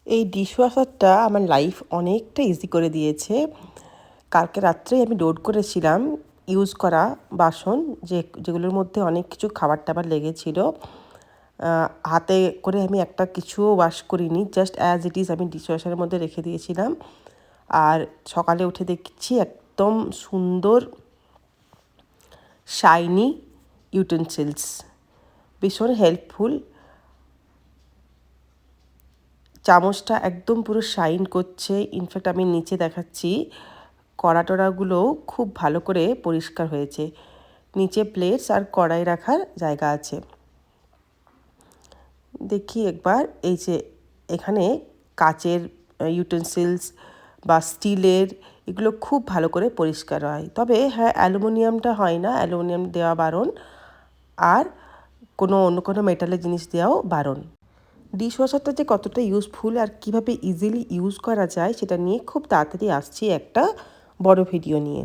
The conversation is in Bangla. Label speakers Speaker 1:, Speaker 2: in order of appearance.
Speaker 1: এই ডিশওয়াশারটা আমার লাইফ অনেকটা ইজি করে দিয়েছে। কালকে রাত্রেই আমি লোড করেছিলাম ইউজ করা বাসন, যেগুলোর মধ্যে অনেক কিছু খাবার-টাবার লেগেছিল। হাতে করে আমি একটা কিছুও ওয়াশ করিনি, জাস্ট অ্যাজ ইট ইজ আমি ডিশওয়াশারের মধ্যে রেখে দিয়েছিলাম। আর সকালে উঠে দেখছি একদম সুন্দর শাইনি ইউটেনসিলস, ভীষণ হেল্পফুল। চামচটা একদম পুরো শাইন করছে। ইনফ্যাক্ট আমি নিচে দেখাচ্ছি কড়া টড়াগুলোও খুব ভালো করে পরিষ্কার হয়েছে। নিচে প্লেটস আর কড়াই রাখার জায়গা আছে। দেখি একবার এই যে এখানে কাচের ইউটেনসিলস বা স্টিলের, এগুলো খুব ভালো করে পরিষ্কার হয়। তবে হ্যাঁ, অ্যালুমিনিয়ামটা হয় না, অ্যালুমিনিয়াম দেওয়া বারণ। আর অন্য কোনো মেটালের জিনিস দেওয়াও বারণ। ডিশওয়াশারটা যে কতটা ইউজফুল আর কীভাবে ইজিলি ইউজ করা যায় সেটা নিয়ে খুব তাড়াতাড়ি আসছি একটা বড় ভিডিও নিয়ে।